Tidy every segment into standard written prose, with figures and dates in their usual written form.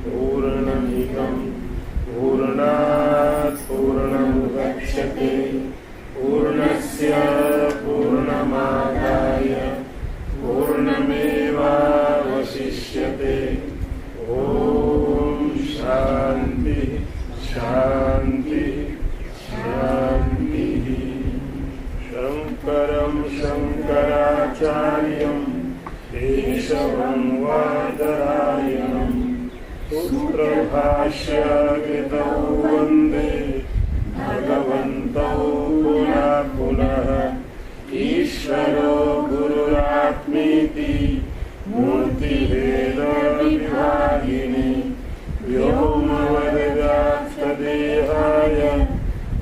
पूर्णमिदं पूर्णात् पूर्णमुदच्यते पूर्णस्य पूर्णमादाय पूर्णमेवावशिष्यते। ॐ शान्ति शान्ति शान्तिः। शङ्करं शङ्कराचार्यं केशवं वादरायणं सूत्रभाष्यकृतौ वन्दे भगवन्तौ पुनः पुनः। ईश्वरो गुरुरात्मेति मूर्तिभेदविभागिने व्योमवद्व्याप्तदेहाय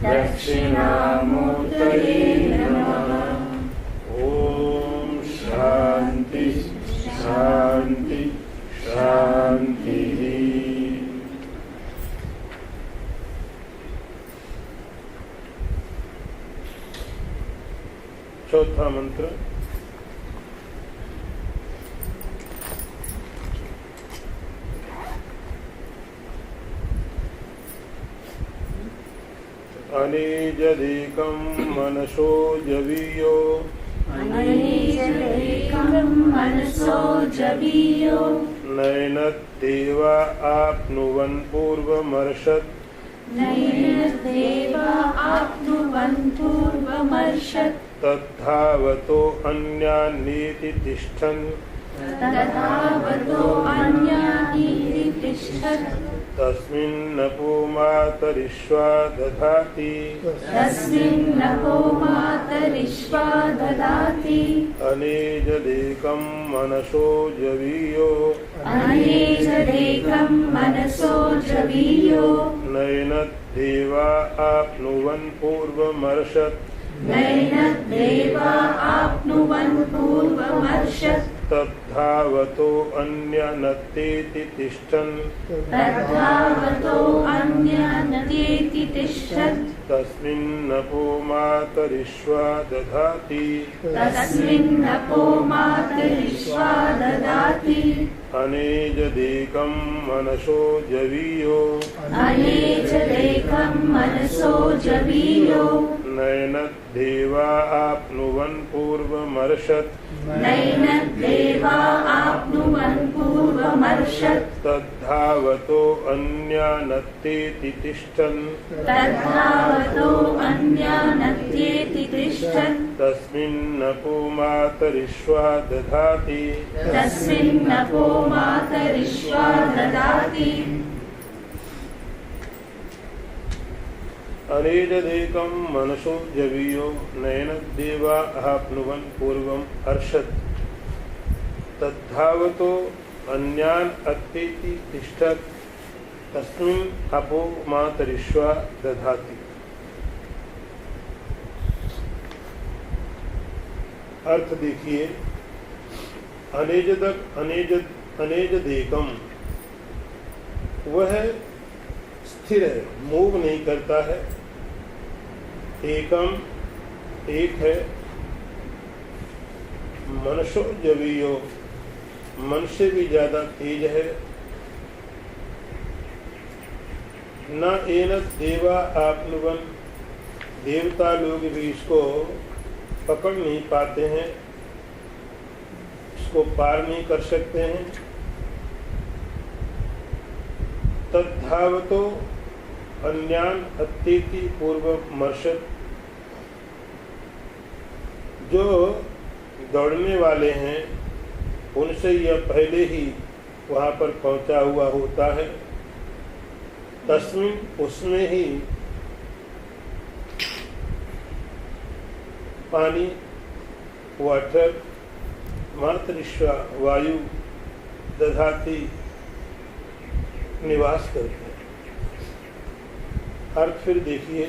दक्षिणामूर्तये नमः। ॐ शान्ति शान्ति शान्तिः। चौथा मंत्र। अनेजदेकं मनसो जवीयो नयनद्देवा आप्नुवन् पूर्वमर्षत् तद्धावतो अन्यानीति तिष्ठन् तस्मिन्नपो मातरिश्वा दधाति अनेजदेकं मनसो जवीयो नयनद्देवा आप्नुवन् पूर्वमर्षत् तद्धावतो अन्यानत्येति तिष्ठन् तस्मिन्नपो मातरिश्वा दधाति अनेजदेकं मनसो जवीयो नयनद्देवा आप्नुवन् पूर्वमर्षत् तद्धावतो अन्यानत्येति तिष्ठन् तस्मिन्नपो मातरिश्वा दधाति अनेजदेकं मनसो जवीयो नयनद्देवा आप्नुवन् पूर्वम् अर्षत् तद्धावतो अन्यान् अत्येति तिष्ठत् तस्मिन् अपो मातरिश्वा दधाति। अर्थ देखिए। अनेजदेकम वह स्थिर है, मूव नहीं करता है। एकम एक है। मनसो जवीयो मन से भी ज्यादा तेज है। न एन देवा आपनुवन देवता लोग भी इसको पकड़ नहीं पाते हैं, इसको पार नहीं कर सकते हैं। तद्धावतो अन्यान अत्येति पूर्वमर्षत् जो दौड़ने वाले हैं उनसे यह पहले ही वहां पर पहुंचा हुआ होता है। तस्मिन उसमें ही पानी वाटर मातरिश्वा वायु दधाती निवास करते हैं। अर्थ फिर देखिए।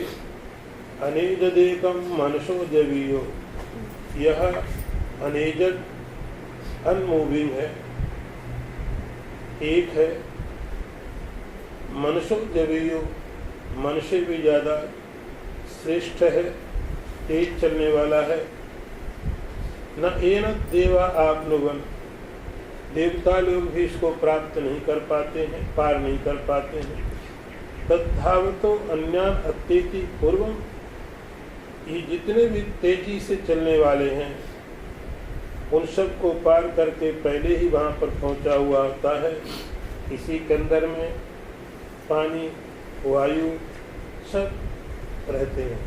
अनेजदेकम मनसो जवीयो यह अनेजद अनमूविंग है, एक है। मनसो जवीयो मन से भी ज्यादा श्रेष्ठ है, तेज चलने वाला है। न एन देवा आपनुवन देवता लोग भी इसको प्राप्त नहीं कर पाते हैं, पार नहीं कर पाते हैं। तद्धावतो अन्यान अत्येति पूर्वम, ये जितने भी तेजी से चलने वाले हैं उन सब को पार करके पहले ही वहाँ पर पहुँचा हुआ होता है। इसी के अंदर में पानी, वायु सब रहते हैं।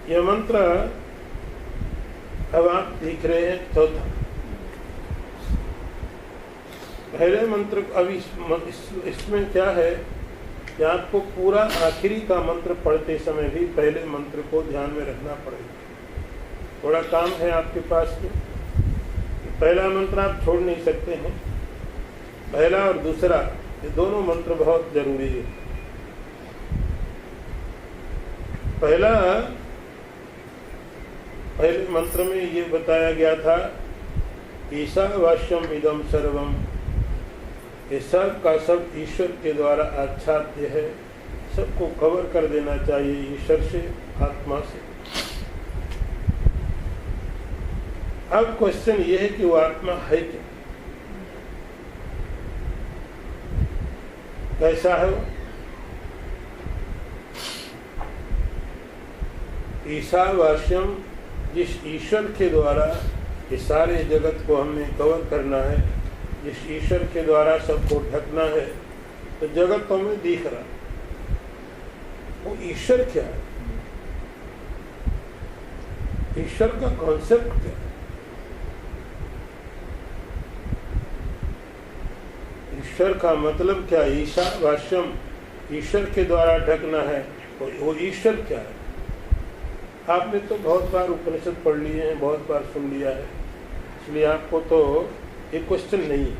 यह मंत्र अब आप देख रहे हैं चौथा। पहले मंत्र अब इसमें क्या है कि आपको पूरा आखिरी का मंत्र पढ़ते समय भी पहले मंत्र को ध्यान में रखना पड़ेगा। थोड़ा काम है आपके पास में। पहला मंत्र आप छोड़ नहीं सकते हैं। पहला और दूसरा ये दोनों मंत्र बहुत जरूरी है। पहले मंत्र में ये बताया गया था, ईशावास्यम इदम सर्वम, ये सब का सब ईश्वर के द्वारा आच्छाद्य है। सबको कवर कर देना चाहिए ईश्वर से, आत्मा से। अब क्वेश्चन ये है कि वो आत्मा है क्या, कैसा है वो? ईशावास्यम, जिस ईश्वर के द्वारा ये सारे जगत को हमने कवर करना है, जिस ईश्वर के द्वारा सबको ढकना है, तो जगत तो हमें दिख रहा, वो ईश्वर क्या है? ईश्वर का कॉन्सेप्ट क्या है? ईश्वर का मतलब क्या? ईशावास्यम, ईश्वर के द्वारा ढकना है, तो वो ईश्वर क्या है? आपने तो बहुत बार उपनिषद पढ़ लिए हैं, बहुत बार सुन लिया है, इसलिए आपको तो ये क्वेश्चन नहीं है,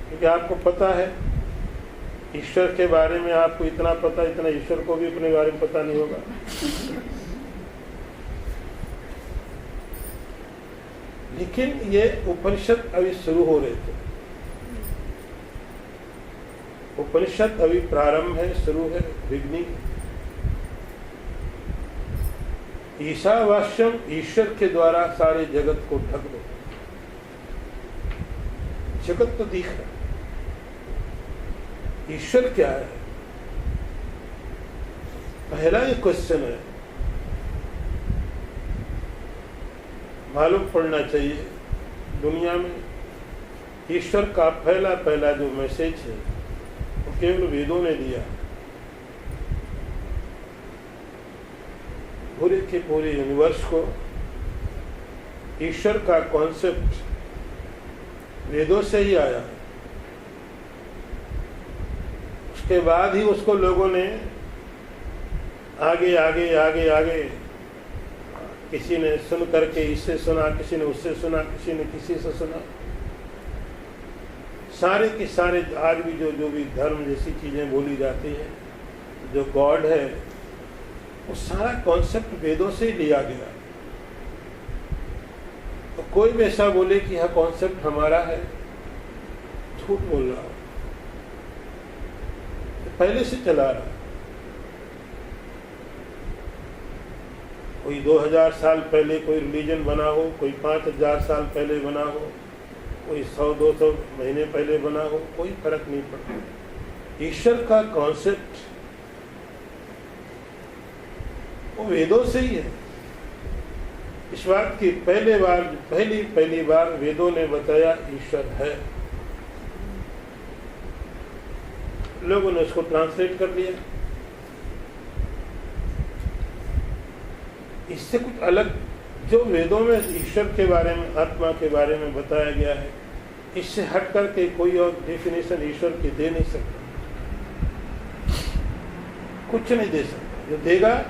क्योंकि आपको पता है ईश्वर के बारे में। आपको इतना पता, इतना ईश्वर को भी अपने बारे में पता नहीं होगा। लेकिन ये उपनिषद अभी शुरू हो रहे थे, उपनिषद अभी प्रारंभ है, शुरू है, बिगनिंग। ईशावास्यम, ईश्वर के द्वारा सारे जगत को ढक दो। जगत तो दिख रहा, ईश्वर क्या है? पहला ये क्वेश्चन है, मालूम पड़ना चाहिए। दुनिया में ईश्वर का पहला जो मैसेज है वो केवल वेदों ने दिया। पूरे के पूरे यूनिवर्स को ईश्वर का कॉन्सेप्ट वेदों से ही आया। उसके बाद ही उसको लोगों ने आगे आगे आगे आगे, किसी ने सुन करके इससे सुना, किसी ने उससे सुना, किसी ने किसी से सुना। सारे के सारे आज भी जो भी धर्म जैसी चीजें बोली जाती हैं, जो गॉड है, वो सारा कॉन्सेप्ट वेदों से ही लिया गया। तो कोई भी ऐसा बोले कि यह कॉन्सेप्ट हमारा है, झूठ बोल रहा हो, तो पहले से चला रहा। कोई 2000 साल पहले कोई रिलीजन बना हो, कोई 5000 साल पहले बना हो, कोई 100-200 महीने पहले बना हो, कोई फर्क नहीं पड़ता। ईश्वर का कॉन्सेप्ट वो वेदों से ही है। इस बात की पहली बार वेदों ने बताया ईश्वर है। लोगों ने उसको ट्रांसलेट कर लिया। इससे कुछ अलग जो वेदों में ईश्वर के बारे में, आत्मा के बारे में बताया गया है, इससे हट करके कोई और डेफिनेशन ईश्वर की दे नहीं सकता, कुछ नहीं दे सकता। जो देगा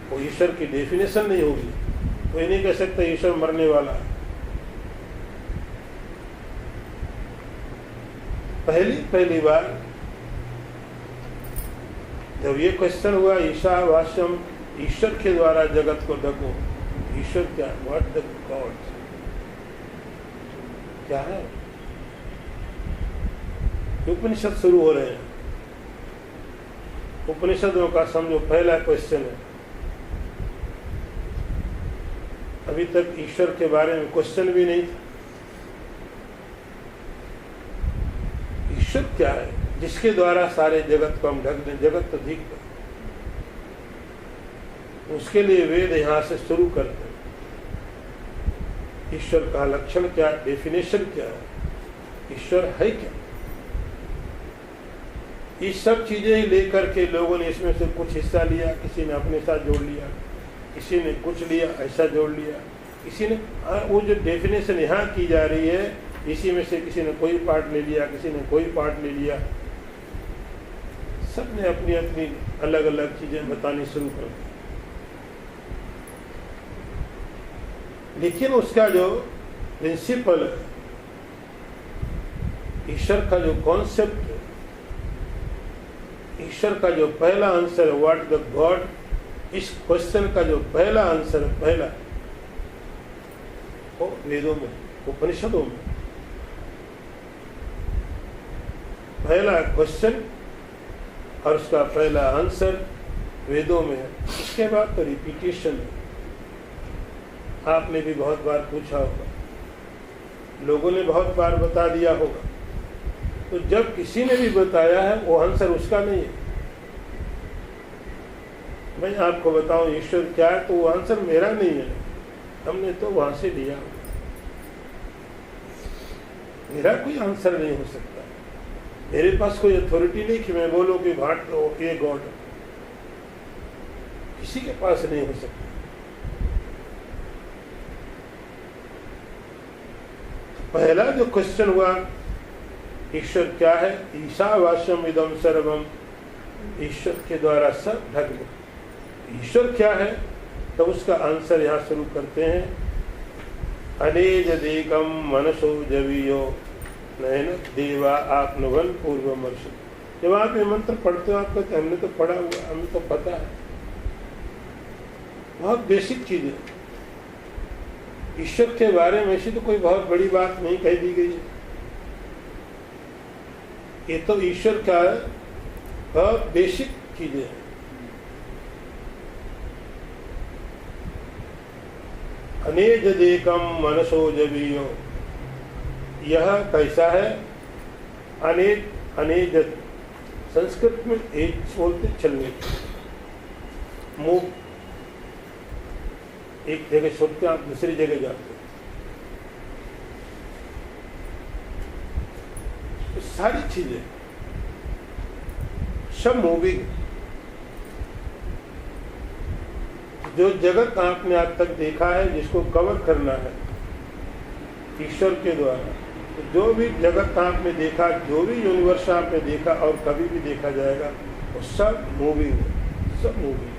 वो ईश्वर की डेफिनेशन नहीं होगी। कोई नहीं कह सकता ईश्वर मरने वाला है। पहली बार जब ये क्वेश्चन हुआ, ईशावास्यम, ईश्वर के द्वारा जगत को ढको। ईश्वर क्या? व्हाट द गॉड क्या है? उपनिषद शुरू हो रहे हैं। उपनिषदों का समझो पहला क्वेश्चन है अभी तक ईश्वर के बारे में क्वेश्चन भी नहीं था। ईश्वर क्या है जिसके द्वारा सारे जगत को हम ढक दें, जगत तो दिख गए। उसके लिए वेद यहां से शुरू करते हैं। ईश्वर का लक्षण क्या, डेफिनेशन क्या है, ईश्वर है क्या। ये सब चीजें ही लेकर के लोगों ने इसमें से कुछ हिस्सा लिया, किसी ने अपने साथ जोड़ लिया, किसी ने कुछ लिया ऐसा जोड़ लिया, किसी ने वो जो डेफिनेशन यहाँ की जा रही है इसी में से किसी ने कोई पार्ट ले लिया, किसी ने कोई पार्ट ले लिया। सब ने अपनी अपनी अलग अलग चीजें बतानी शुरू कर दी। लेकिन उसका जो प्रिंसिपल है, ईश्वर का जो कॉन्सेप्ट है, ईश्वर का जो पहला आंसर है व्हाट द गॉड, इस क्वेश्चन का जो पहला आंसर है, पहला वो वेदों में, उपनिषदों में पहला क्वेश्चन और उसका पहला आंसर वेदों में है। इसके बाद तो रिपीटेशन है। आपने भी बहुत बार पूछा होगा, लोगों ने बहुत बार बता दिया होगा, तो जब किसी ने भी बताया है वो आंसर उसका नहीं है। मैं आपको बताऊं ईश्वर क्या है, तो वो आंसर मेरा नहीं है, हमने तो वहां से लिया। मेरा कोई आंसर नहीं हो सकता, मेरे पास कोई अथॉरिटी नहीं कि मैं बोलूं कि भाट तो ये गॉड, किसी के पास नहीं हो सकता। पहला जो क्वेश्चन हुआ ईश्वर क्या है, ईशावास्यम इदम सर्वम, ईश्वर के द्वारा सब ढक दो। ईश्वर क्या है, तब उसका आंसर यहाँ शुरू करते हैं, अनेज देकम मनसो जवियो नयन देवा आत्मवन पूर्वमर्श। जब आप ये मंत्र पढ़ते हो आप कहते हमने तो पढ़ा हुआ, हमें तो पता है। बहुत बेसिक चीज है। ईश्वर के बारे में ऐसी तो कोई बहुत बड़ी बात नहीं कह दी गई है। ये तो ईश्वर का बहुत बेसिक चीजें है। अनेज देकम मनसो जवियो, यह कैसा है, अनेज, अनेजत संस्कृत में एज बोलते चलने, मूव, एक जगह छोड़ते आप दूसरी जगह जाते, तो सारी चीजें सब मूविंग। जो जगत आपने आज तक देखा है, जिसको कवर करना है ईश्वर के द्वारा, तो जो भी जगत आपने देखा, जो भी यूनिवर्स आपने देखा और कभी भी देखा जाएगा, वो सब मूविंग है, सब मूविंग,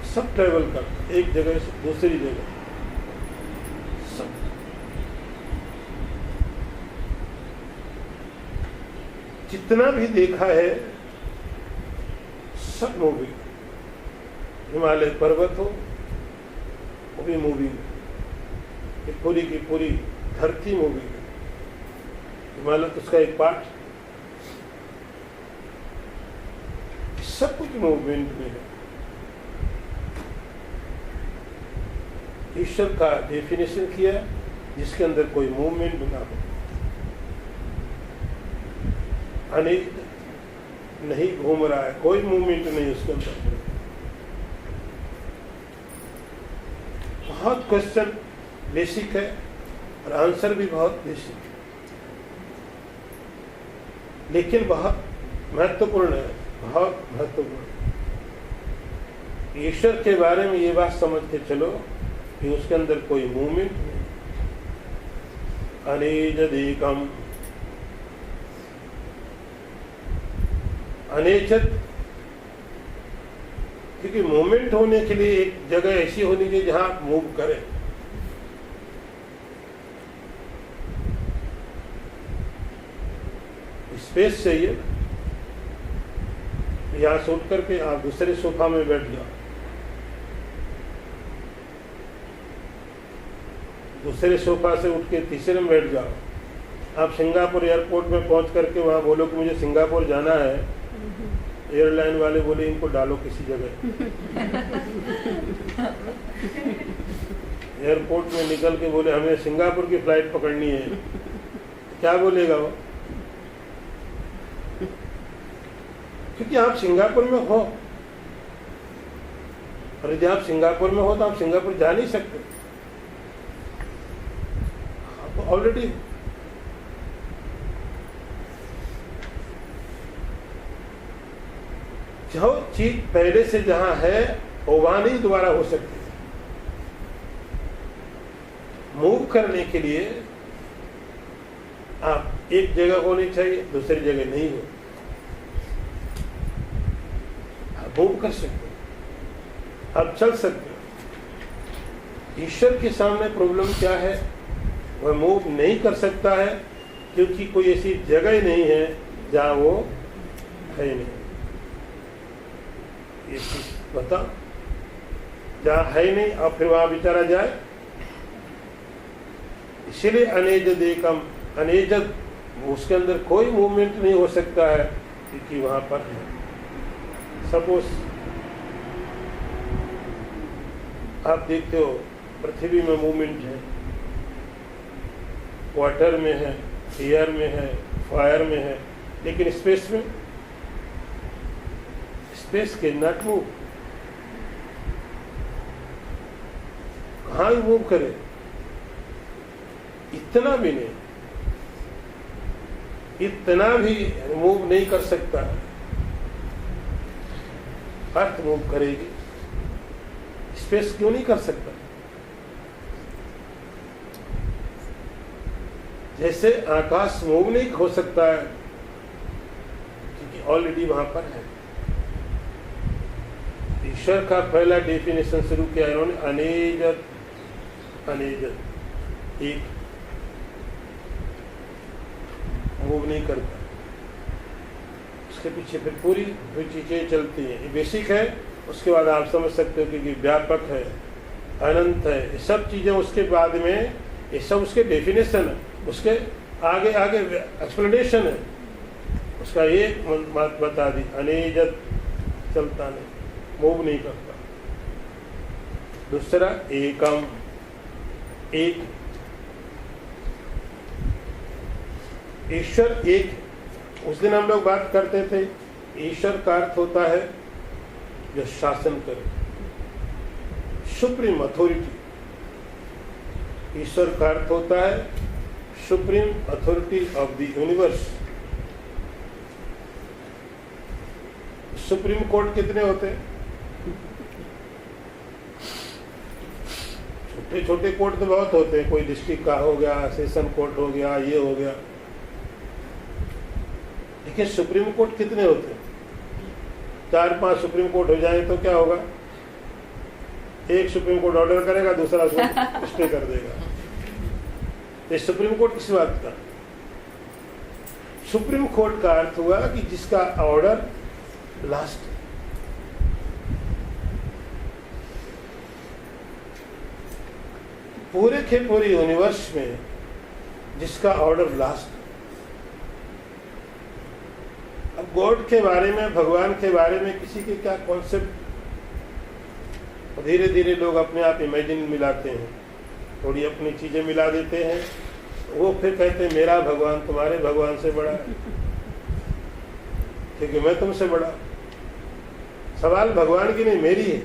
सब ट्रेवल करता एक जगह से दूसरी जगह, सब। जितना भी देखा है सब मूविंग। हिमालय पर्वत हो वो भी मूविंग, ये पूरी की पूरी धरती मूविंग है। हिमालय तो उसका एक पार्ट, सब कुछ मूवमेंट में है। ईश्वर का डेफिनेशन किया जिसके अंदर कोई मूवमेंट ना हो, अनेक नहीं घूम रहा है, कोई मूवमेंट नहीं उसके अंदर। बहुत क्वेश्चन बेसिक है और आंसर भी बहुत बेसिक है, लेकिन बहुत महत्वपूर्ण है, बहुत महत्वपूर्ण। ईश्वर के बारे में ये बात समझ के चलो कि उसके अंदर कोई मूवमेंट नहीं। अनेजदेकम, अनेचत, क्योंकि मूवमेंट होने के लिए एक जगह ऐसी होनी चाहिए जहां आप मूव करें। स्पेस चाहिए। यहां से उठ करके आप दूसरे सोफा में बैठ जाओ, दूसरे सोफा से उठ के तीसरे में बैठ जाओ। आप सिंगापुर एयरपोर्ट में पहुंच करके वहां बोलो कि मुझे सिंगापुर जाना है, एयरलाइन वाले बोले इनको डालो किसी जगह। एयरपोर्ट में निकल के बोले हमें सिंगापुर की फ्लाइट पकड़नी है, क्या बोलेगा वो? क्योंकि आप सिंगापुर में हो, और यदि आप सिंगापुर में हो तो आप सिंगापुर जा नहीं सकते, आप ऑलरेडी जो चीज पहले से जहां है वो वहां नहीं दोबारा हो सकती। मूव करने के लिए आप एक जगह होनी चाहिए, दूसरी जगह नहीं हो, आप मूव कर सकते हो, आप चल सकते हो। ईश्वर के सामने प्रॉब्लम क्या है? वह मूव नहीं कर सकता है क्योंकि कोई ऐसी जगह ही नहीं है जहां वो है ही नहीं। ये चीज बता, जहां है ही नहीं और फिर वहां विचारा जाए। इसीलिए अनेजद एकम, अनेजद उसके अंदर कोई मूवमेंट नहीं हो सकता है क्योंकि वहां पर है। सपोज आप देखते हो पृथ्वी में मूवमेंट है, वाटर में है, एयर में है, फायर में है, लेकिन स्पेस में, स्पेस कैन नॉट मूव। कहाँ मूव करे? इतना भी नहीं, इतना भी मूव नहीं कर सकता। अर्थ मूव करेगी, स्पेस क्यों नहीं कर सकता? जैसे आकाश मूव नहीं हो सकता है क्योंकि ऑलरेडी वहां पर है। ईश्वर का पहला डेफिनेशन शुरू किया इन्होंने, अनेजत, अनेजत, एक मूव नहीं करता। उसके पीछे फिर पूरी चीजें चलती हैं, ये बेसिक है। उसके बाद आप समझ सकते हो कि व्यापक है, अनंत है, ये सब चीजें उसके बाद में, ये सब उसके डेफिनेशन है, उसके आगे आगे एक्सप्लेनेशन है। उसका एक बात बता दी, अनेजत, चलता नहीं, मूव नहीं करता। दूसरा एकम, एक, ईश्वर एक। उस दिन हम लोग बात करते थे, ईश्वर का अर्थ होता है जो शासन करे, सुप्रीम अथॉरिटी। ईश्वर का अर्थ होता है supreme authority of the universe. Supreme court कितने होते हैं? छोटे छोटे कोर्ट तो बहुत होते हैं, कोई डिस्ट्रिक्ट का हो गया, सेशन कोर्ट हो गया, ये हो गया, लेकिन सुप्रीम कोर्ट कितने होते हैं? 4-5 सुप्रीम कोर्ट हो जाए तो क्या होगा? एक सुप्रीम कोर्ट ऑर्डर करेगा, दूसरा स्टे कर देगा। तो सुप्रीम कोर्ट किस बात का? सुप्रीम कोर्ट का अर्थ हुआ कि जिसका ऑर्डर लास्ट, पूरे के पूरे यूनिवर्स में जिसका ऑर्डर लास्ट। अब गॉड के बारे में, भगवान के बारे में किसी के क्या कॉन्सेप्ट, धीरे धीरे लोग अपने आप इमेजिन मिलाते हैं, थोड़ी अपनी चीजें मिला देते हैं। वो फिर कहते हैं मेरा भगवान तुम्हारे भगवान से बड़ा है क्योंकि मैं तुमसे बड़ा। सवाल भगवान की नहीं, मेरी है।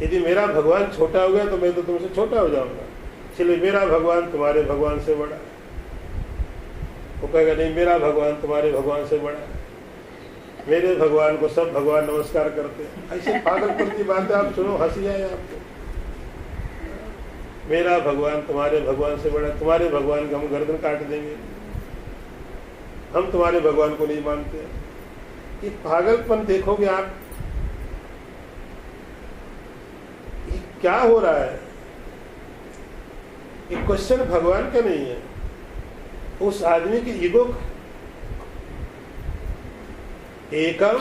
यदि मेरा भगवान छोटा हो गया तो मैं तो तुमसे छोटा हो जाऊंगा, इसलिए मेरा भगवान तुम्हारे भगवान से बड़ा है। वो कहेगा नहीं, मेरा भगवान तुम्हारे भगवान से बड़ा है, मेरे भगवान को सब भगवान नमस्कार करते हैं। ऐसे पागलपन की बातें आप सुनो, हंसी आए आपको। मेरा भगवान तुम्हारे भगवान से बड़ा, तुम्हारे भगवान का हम गर्दन काट देंगे, हम तुम्हारे भगवान को नहीं मानते। ये पागलपन देखोगे आप, ये क्या हो रहा है? ये क्वेश्चन भगवान का नहीं है, उस आदमी की ईगो का। एकम,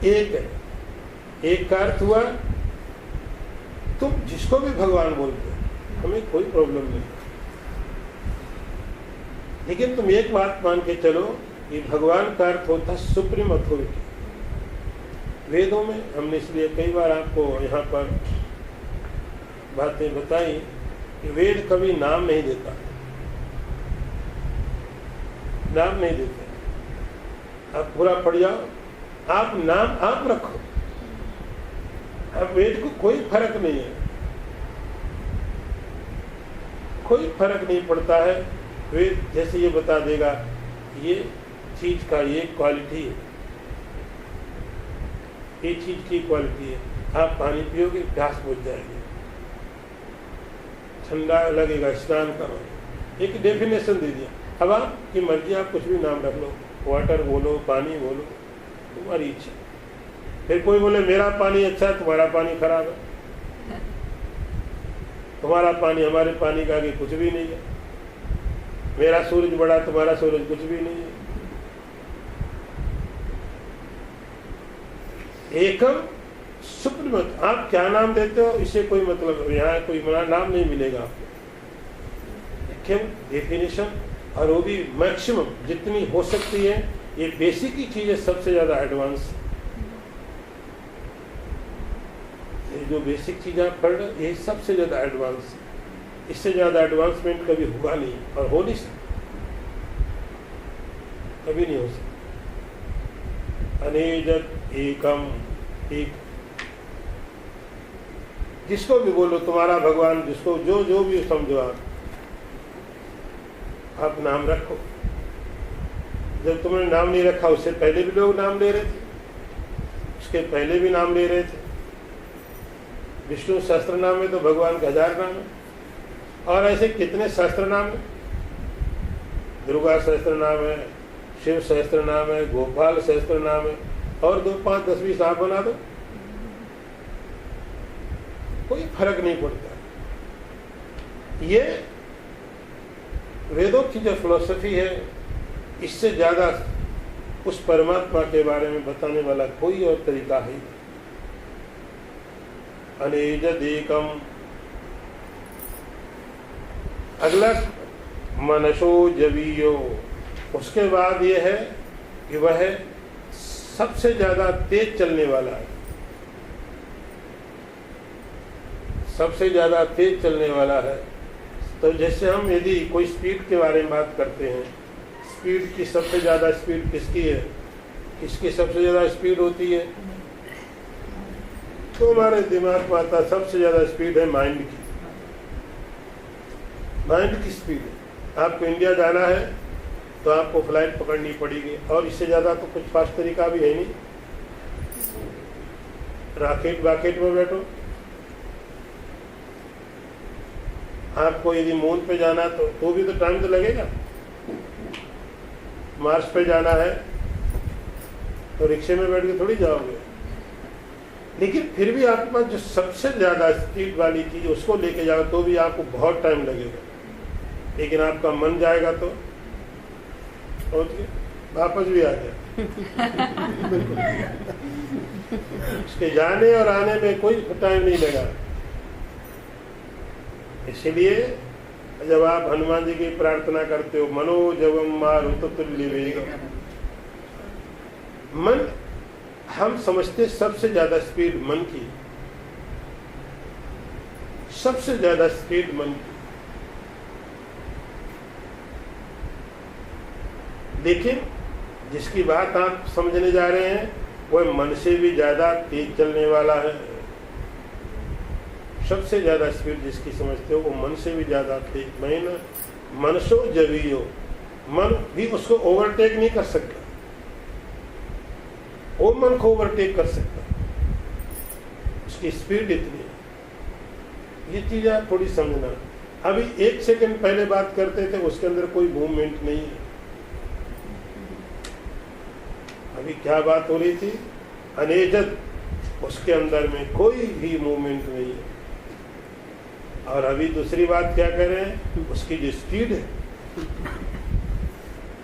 एक है, एक का अर्थ हुआ तुम जिसको भी भगवान बोलते हो, हमें कोई प्रॉब्लम नहीं, लेकिन तुम एक बात मान के चलो कि भगवान का अर्थ होता है सुप्रीम अथॉरिटी। वेदों में हमने इसलिए कई बार आपको यहाँ पर बातें बताई कि वेद कभी नाम नहीं देता, नाम नहीं देते। आप पूरा पढ़ जाओ, आप नाम आप रखो, अब वेद को कोई फर्क नहीं है, कोई फर्क नहीं पड़ता है। वेद जैसे ये बता देगा ये चीज का ये क्वालिटी है, ये चीज की क्वालिटी है, आप पानी पियोगे प्यास बुझ जाएगी, ठंडा लगेगा, स्नान करो, एक डेफिनेशन दे दिया। अब आपकी मर्जी, आप कुछ भी नाम रख लो, वाटर बोलो, पानी बोलो, तुम्हारी इच्छा। फिर कोई बोले मेरा पानी अच्छा है, तुम्हारा पानी खराब है, तुम्हारा पानी हमारे पानी का आगे कुछ भी नहीं है, मेरा सूरज बड़ा, तुम्हारा सूरज कुछ भी नहीं है। एकम सुप्रीमत, आप क्या नाम देते हो इससे कोई मतलब, यहाँ कोई नाम नहीं मिलेगा आपको। डेफिनेशन, और वो भी मैक्सिमम जितनी हो सकती है। ये बेसिक ही चीज है, सबसे ज्यादा एडवांस। ये जो बेसिक चीज आप पढ़ रहे, ये सबसे ज्यादा एडवांस। इससे ज्यादा एडवांसमेंट कभी होगा नहीं और हो नहीं सकता, कभी नहीं हो सकता। अनेजत एकम, एक, जिसको भी बोलो, तुम्हारा भगवान, जिसको जो जो भी समझो, आप नाम रखो। जब तुमने नाम नहीं रखा, उससे पहले भी लोग नाम ले रहे थे, उसके पहले भी नाम ले रहे थे। विष्णु सहस्त्र नाम है तो भगवान का 1000 नाम है, और ऐसे कितने सहस्त्र नाम है। दुर्गा सहस्त्र नाम है, शिव सहस्त्र नाम है, गोपाल सहस्त्र नाम है, और 2, 5, 10, 20 आप बना दो, कोई फर्क नहीं पड़ता। ये वेदों की जो फिलॉसफी है, इससे ज्यादा उस परमात्मा के बारे में बताने वाला कोई और तरीका है। अनेजदेकम, अगला मनसो जवीयो, उसके बाद यह है कि वह सबसे ज्यादा तेज चलने वाला है, सबसे ज्यादा तेज चलने वाला है। तो जैसे हम यदि कोई स्पीड के बारे में बात करते हैं, स्पीड की सबसे ज्यादा स्पीड किसकी है, किसकी सबसे ज्यादा स्पीड होती है, तो हमारे दिमाग में आता सबसे ज्यादा स्पीड है माइंड की। माइंड की स्पीड है। आपको इंडिया जाना है तो आपको फ्लाइट पकड़नी पड़ेगी, और इससे ज्यादा तो कुछ फास्ट तरीका भी है नहीं। रॉकेट वाकेट में बैठो, आपको यदि मून पे जाना तो भी तो टाइम तो लगेगा। मार्स पे जाना है तो रिक्शे में बैठ के थोड़ी जाओगे, लेकिन फिर भी आपके पास जो सबसे ज्यादा स्पीड वाली चीज उसको लेके जाओ तो भी आपको बहुत टाइम लगेगा, लेकिन आपका मन जाएगा तो पहुंच गए, वापस भी आ गया। इसके जाने और आने में कोई टाइम नहीं लगा। इसलिए जब आप हनुमान जी की प्रार्थना करते हो, मनोजवम मारुततुल्य वेगम, मन, हम समझते सबसे ज्यादा स्पीड मन की, सबसे ज्यादा स्पीड मन की, लेकिन जिसकी बात आप समझने जा रहे हैं वह मन से भी ज्यादा तेज चलने वाला है। सबसे ज्यादा स्पीड जिसकी समझते हो वो मन से भी ज्यादा तेज। मैं मनसो जवीयो, मन भी उसको ओवरटेक नहीं कर सकता, वो मन को ओवरटेक कर सकता, उसकी स्पीड इतनी है। ये चीज आप थोड़ी समझना। अभी 1 सेकंड पहले बात करते थे, उसके अंदर कोई मूवमेंट नहीं है। अभी क्या बात हो रही थी, अनेजत, उसके अंदर में कोई भी मूवमेंट नहीं है। और अभी दूसरी बात क्या कर रहे हैं, उसकी जो स्पीड है,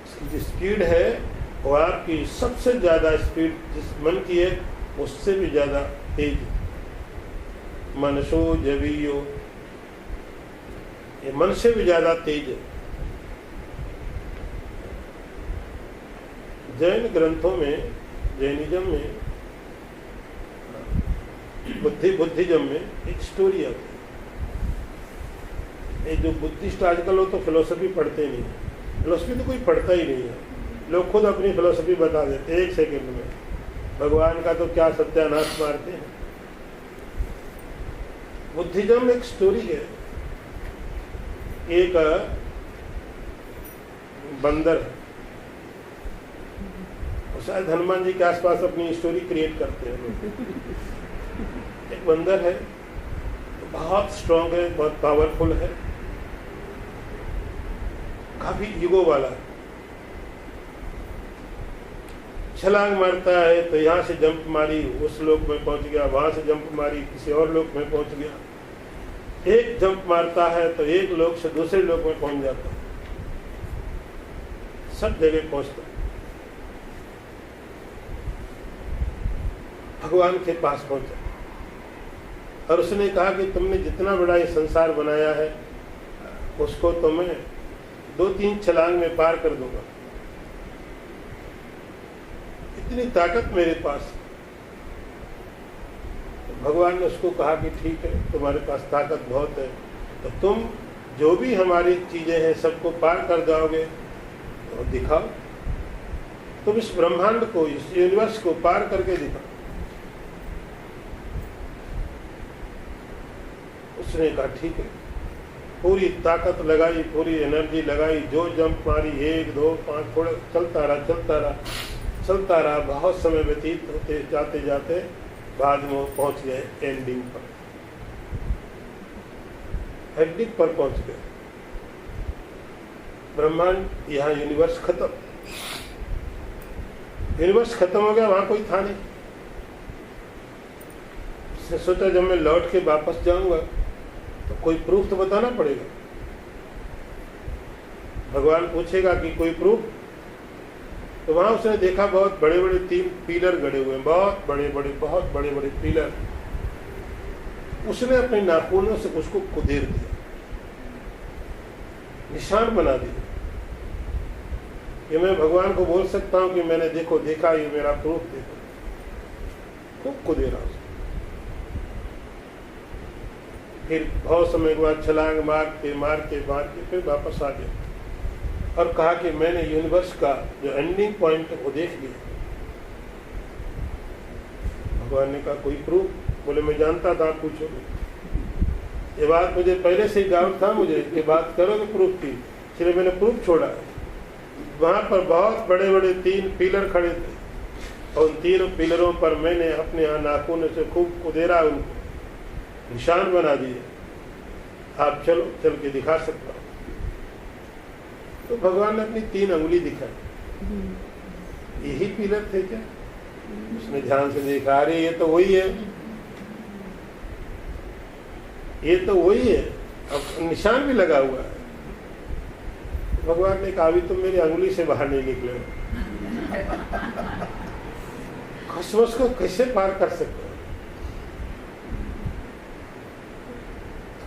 उसकी जो स्पीड है वो आपकी सबसे ज्यादा स्पीड जिस मन की है उससे भी ज्यादा तेज। मनसो जवीयो, ये मन से भी ज्यादा तेज है। जैन ग्रंथों में, जैनिज्म में बुद्धिज्म में एक स्टोरी आती है। ये जो बुद्धिस्ट आजकल हो तो फिलोसफी पढ़ते नहीं है, फिलोसफी तो कोई पढ़ता ही नहीं है, लोग खुद अपनी फिलोसफी बता देते हैं 1 सेकंड में, भगवान का तो क्या सत्यानाश मारते हैं। बुद्धिज्म एक स्टोरी है, एक बंदर है, शायद हनुमान जी के आसपास अपनी स्टोरी क्रिएट करते हैं। एक बंदर है, बहुत स्ट्रांग है, बहुत पावरफुल है, काफी ईगो वाला है, छलांग मारता है तो यहाँ से जंप मारी उस लोक में पहुंच गया, वहां से जंप मारी किसी और लोक में पहुंच गया, एक जंप मारता है तो एक लोक से दूसरे लोक में पहुंच जाता है, सब जगह पहुंचता है। भगवान के पास पहुंचा और उसने कहा कि तुमने जितना बड़ा ये संसार बनाया है उसको तो मैं 2-3 छलांग में पार कर दूंगा, इतनी ताकत मेरे पास। तो भगवान ने उसको कहा कि ठीक है, तुम्हारे पास ताकत बहुत है, तो तुम जो भी हमारी चीजें हैं सबको पार कर जाओगे, तो दिखाओ, तुम इस ब्रह्मांड को, इस यूनिवर्स को पार करके दिखाओ। उसने कहा ठीक है, पूरी ताकत लगाई, पूरी एनर्जी लगाई, जो जंप मारी 1, 2, 5, थोड़ा चलता रहा। बहुत समय व्यतीत होते जाते जाते बाद में वो पहुंच गए एंडिंग पर पहुंच गए। ब्रह्मांड, यहाँ यूनिवर्स खत्म हो गया, वहां कोई था नहीं। उसने सोचा जब मैं लौट के वापस जाऊंगा तो कोई प्रूफ तो बताना पड़ेगा। भगवान पूछेगा कि कोई प्रूफ, तो वहां उसने देखा बहुत बड़े बड़े 3 पिलर गड़े हुए हैं, बहुत बड़े बड़े पिलर। उसने अपने नाखूनों से उसको कुदेर दिया, निशान बना दिया कि मैं भगवान को बोल सकता हूं कि मैंने देखा, ये मेरा प्रूफ देखो। खूब कुदेरा उसने। फिर बहुत समय के बाद छलांग मार के फिर वापस आ गया और कहा कि मैंने यूनिवर्स का जो एंडिंग पॉइंट है वो देख लिया। भगवान ने कहा कोई प्रूफ? बोले मैं जानता था आप पूछोगे, ये बात मुझे पहले से ही डाउट था मुझे कि बात करोगे प्रूफ की, इसलिए मैंने प्रूफ छोड़ा। वहां पर बहुत बड़े बड़े 3 पिलर खड़े थे और उन 3 पिलरों पर मैंने अपने यहाँ नाखून से खूब कुदेरा, उनको निशान बना दिए। आप चलो, चल के दिखा सकता हूं। तो भगवान ने अपनी 3 अंगुली दिखाई। यही पिलर थे क्या? उसने ध्यान से देखा, अरे ये तो वही है, अब निशान भी लगा हुआ है। भगवान ने कहा अभी तुम मेरी अंगुली से बाहर नहीं निकले हो, कॉस्मोस को कैसे पार कर सकते हो?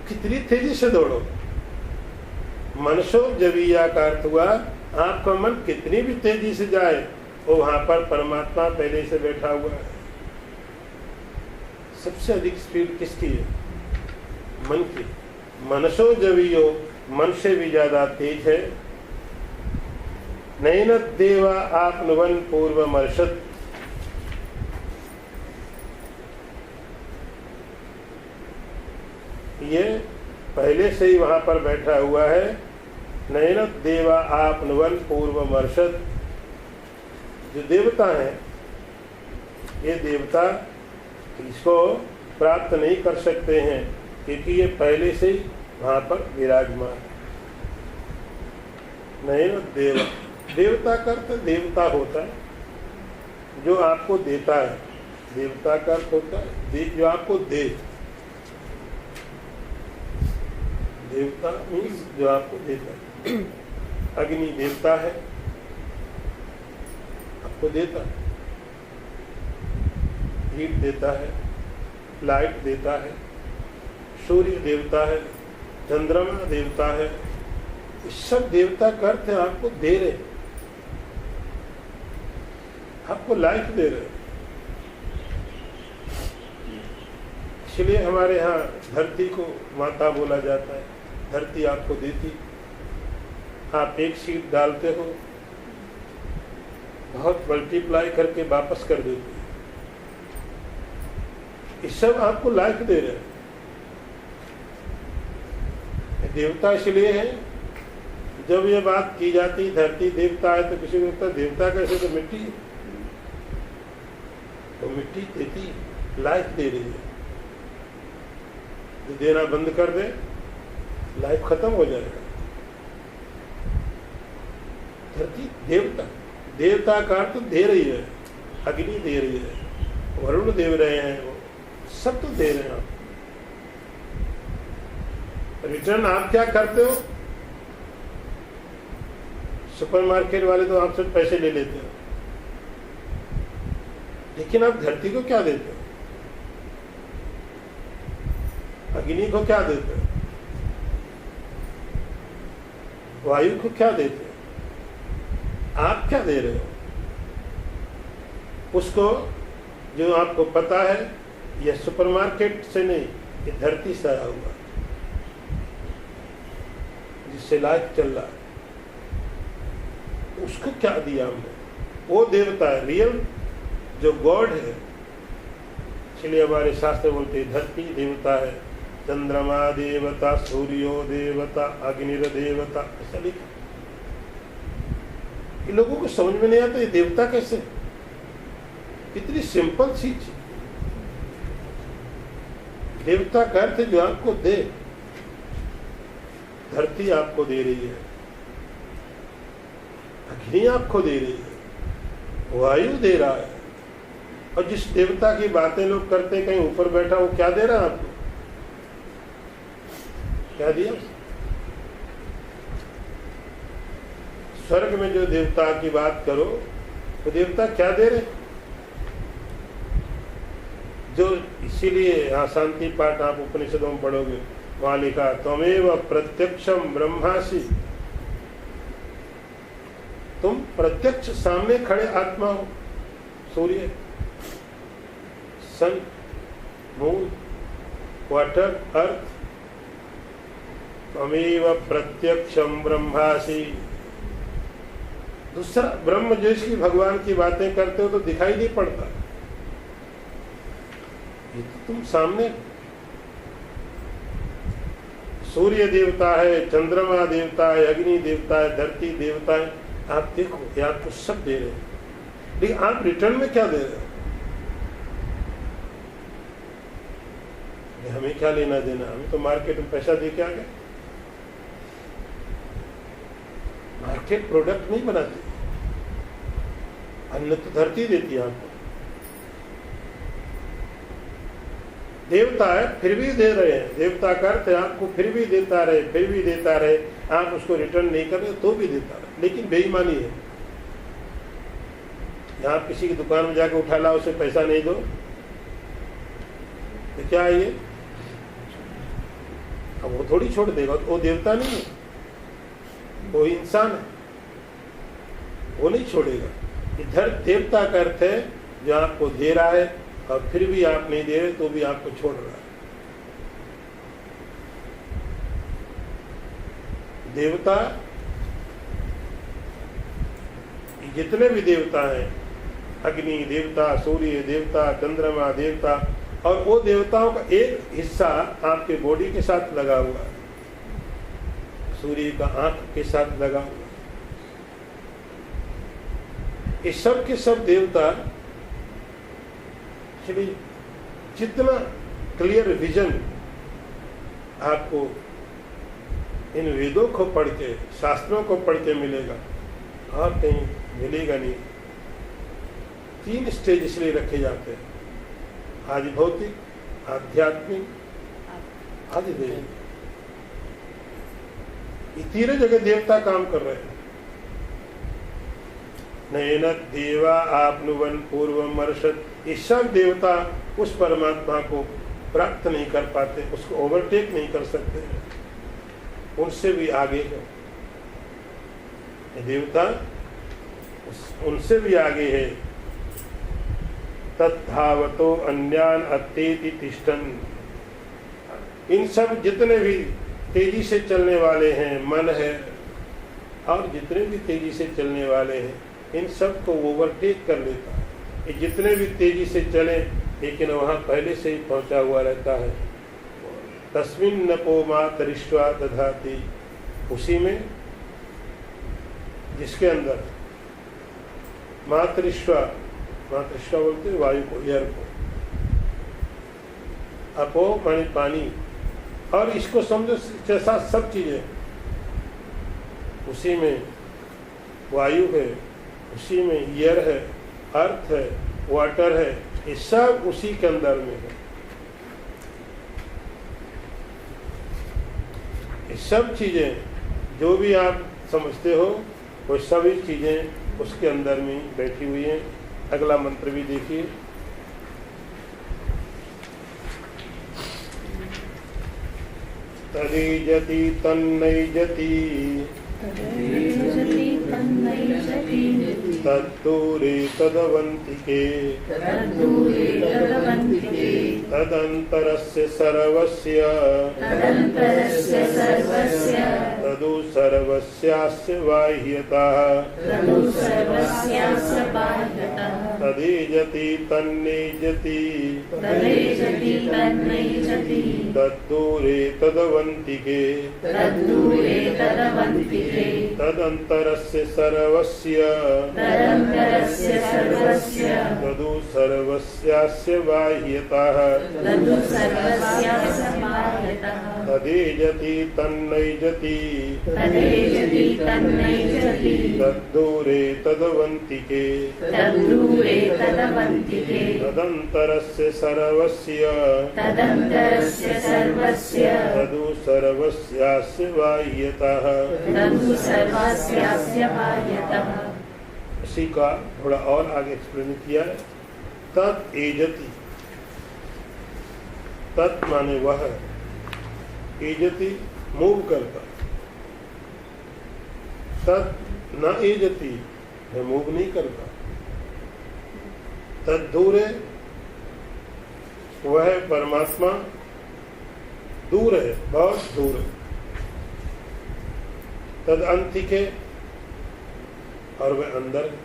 कितनी तेजी से दौड़ो। मनसो जविया का अर्थ हुआ आपका मन कितनी भी तेजी से जाए वो वहां पर परमात्मा पहले से बैठा हुआ है। सबसे अधिक स्पीड किसकी है? मन की। मनसो जवियो, मन से भी ज्यादा तेज है। नैन देवा आपनुवन पूर्व मर्षद, ये पहले से ही वहां पर बैठा हुआ है। नैन देवा आपनुवन पूर्व मर्षद, जो देवता है, ये देवता इसको प्राप्त नहीं कर सकते हैं क्योंकि ये पहले से ही वहां पर विराजमान है। नैन देवा, देवता का अर्थ देवता होता है जो आपको देता है। देवता का अर्थ होता है जो आपको दे। देवता मीन्स जो आपको देता है। अग्नि देवता है, आपको देता है, हीट देता है, लाइट देता है। सूर्य देवता है, चंद्रमा देवता है। इस सब देवता का अर्थ है आपको दे रहे, आपको लाइफ दे रहे। इसलिए हमारे यहाँ धरती को माता बोला जाता है। धरती आपको देती, आप एक सीड डालते हो, बहुत मल्टीप्लाई करके वापस कर देती है। ये सब आपको लाइफ दे रहे हैं। देवता इसलिए है, जब ये बात की जाती धरती देवता है तो किसी को लगता देवता कैसे, तो मिट्टी है, तो मिट्टी देती लाइफ दे रही है। जो देना बंद कर दे लाइफ खत्म हो जाएगा। धरती देवता, देवता का तो दे रही है, अग्नि दे रही है, वरुण दे रहे हैं, वो सब तो दे रहे हैं। आप रिटर्न आप क्या करते हो? सुपरमार्केट वाले तो आपसे पैसे ले लेते हो, लेकिन आप धरती को क्या देते हो? अग्नि को क्या देते हो? वायु को क्या देते हो? आप क्या दे रहे हो उसको? जो आपको पता है यह सुपरमार्केट से नहीं, ये धरती से आया हुआ, जिससे लाइफ चल रहा है, उसको क्या दिया हमने? वो देवता है, रियल जो गॉड है। इसलिए हमारे शास्त्र बोलते हैं धरती देवता है, चंद्रमा देवता, सूर्यो देवता, अग्निर देवता, ऐसा लिखा। ये लोगों को समझ में नहीं आता ये देवता कैसे, कितनी सिंपल सी चीज। देवता का अर्थ जो आपको दे, धरती आपको दे रही है, अग्नि आपको दे रही है, वायु दे रहा है। और जिस देवता की बातें लोग करते कहीं ऊपर बैठा, वो क्या दे रहा है आपको? क्या दिया? स्वर्ग में जो देवता की बात करो, वो देवता क्या दे रहे? जो इसीलिए यहाँ शांति पाठ आप उपनिषदों में पढ़ोगे, वहां लिखा त्वमेव प्रत्यक्षम ब्रह्मासि, तुम प्रत्यक्ष सामने खड़े आत्मा हो। सूर्य, सन, मून, वाटर, अर्थ, त्वमेव प्रत्यक्षम ब्रह्मासि। दूसरा ब्रह्म जो इसकी भगवान की बातें करते हो तो दिखाई नहीं पड़ता, ये तो तुम सामने। सूर्य देवता है, चंद्रमा देवता है, अग्नि देवता है, धरती देवता है। आप देखो ये आपको सब दे रहे हैं, लेकिन आप रिटर्न में क्या दे रहे हो? हमें क्या लेना देना, हमें तो मार्केट में पैसा दे के आ गए। मार्केट प्रोडक्ट नहीं बनाती, अन्न तो धरती देती है आपको। देवता है फिर भी दे रहे हैं, देवता का अर्थ है आपको फिर भी देता रहे, फिर भी देता रहे, आप उसको रिटर्न नहीं कर रहे तो भी देता रहे, लेकिन बेईमानी है। आप किसी की दुकान में जाकर उठा लाओ, उसे पैसा नहीं दो तो क्या है ये? अब वो थोड़ी छोड़ देगा, वो देवता नहीं है, वो इंसान है, वो नहीं छोड़ेगा। इधर देवता का अर्थ है जो आपको दे रहा है और फिर भी आप नहीं दे रहे तो भी आपको छोड़ रहा है। देवता, जितने भी देवता हैं, अग्नि देवता, सूर्य देवता, चंद्रमा देवता, और वो देवताओं का एक हिस्सा आपके बॉडी के साथ लगा हुआ है, सूर्य का आंख के साथ लगा हुआ है। ये सब के सब देवता, जितना क्लियर विजन आपको इन वेदों को पढ़ के, शास्त्रों को पढ़ के मिलेगा, और कहीं मिलेगा नहीं। 3 स्टेज इसलिए रखे जाते हैं, आदि भौतिक, आध्यात्मिक, आदि दैविक। ये तीनों जगह देवता काम कर रहे हैं। नयन देवा आपनुवन पूर्वम अर्षद, ये सब देवता उस परमात्मा को प्राप्त नहीं कर पाते, उसको ओवरटेक नहीं कर सकते, उनसे भी आगे है। देवता उनसे भी आगे है। तद्धावतो अन्यान अत्येति तिष्ठन्, इन सब जितने भी तेजी से चलने वाले हैं, मन है और जितने भी तेजी से चलने वाले हैं, इन सब को ओवरटेक कर लेता है। ये जितने भी तेजी से चले लेकिन वहाँ पहले से ही पहुँचा हुआ रहता है। तस्मिन् नपो मातरिष्वा दधाति, उसी में जिसके अंदर मातरिष्वा बोलते हैं वायु को, एयर को, अपो माने पानी, और इसको समझो जैसा सब चीजें, उसी में वायु है, उसी में एयर है, अर्थ है, वाटर है, ये सब उसी के अंदर में है। ये सब चीजें जो भी आप समझते हो वो सभी चीजें उसके अंदर में बैठी हुई हैं। अगला मंत्र भी देखिए। तदेजति तन्नैजति तद्दूरे तदवन्तिके तदन्तरस्य सर्वस्य तदु सर्वस्यास्य बाह्यतः तदेजति तन्नेजति तद्दूरे तदवन्तिके तदन्तरस्य सर्वस्य तदु सर्वस्यास्य बाह्यतः तदेजति तन्नैजति तद्दूरे तदवन्तिके तदन्तरस्य सर्वस्य तदु सर्वस्यास्य बाह्यतः। इसी का थोड़ा और आगे एक्सप्लेन किया है। तत् एजति, तत् माने वह, एजति मूव करता, तत् न एजति मूव नहीं करता, तत् दूरे वह परमात्मा दूर है, बहुत दूर है, तद अंतिके और वह अंदर है,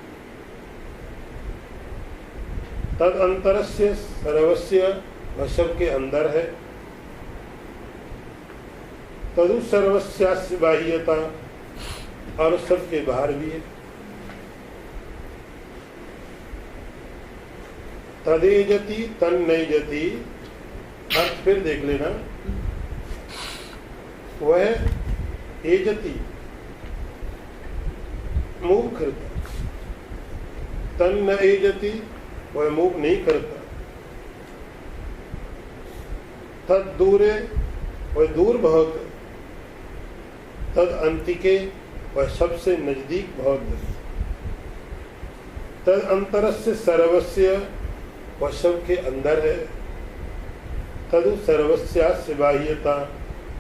तद अंतरस्य सर्वस्य वह सबके अंदर है, तदु सर्वस्यास्य बाह्यता और सबके बाहर भी है। तदेजति तन्नैजति, अर्थ फिर देख लेना, वह एजति मूव करता, तन्न एजति वह मूव नहीं करता, तद दूरे वह दूर बहुत है, तद अंतिके वह सबसे नजदीक बहुत है, तद अंतरस्य सर्वस्य वह सबके अंदर है, तदु सर्वस्यास्य बाह्यता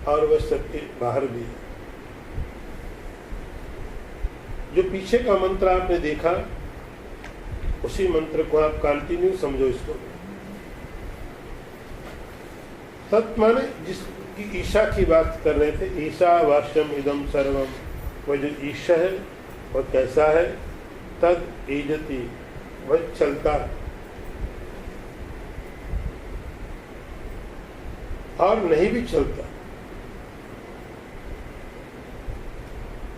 और वह सबके बाहर भी है। जो पीछे का मंत्र आपने देखा उसी मंत्र को आप कंटिन्यू समझो। इसको तत् माने जिसकी ईशा की बात कर रहे थे, ईशा वाष्यम इदम सर्वम, वह जो ईशा है वह कैसा है, तद एजति वह चलता और नहीं भी चलता,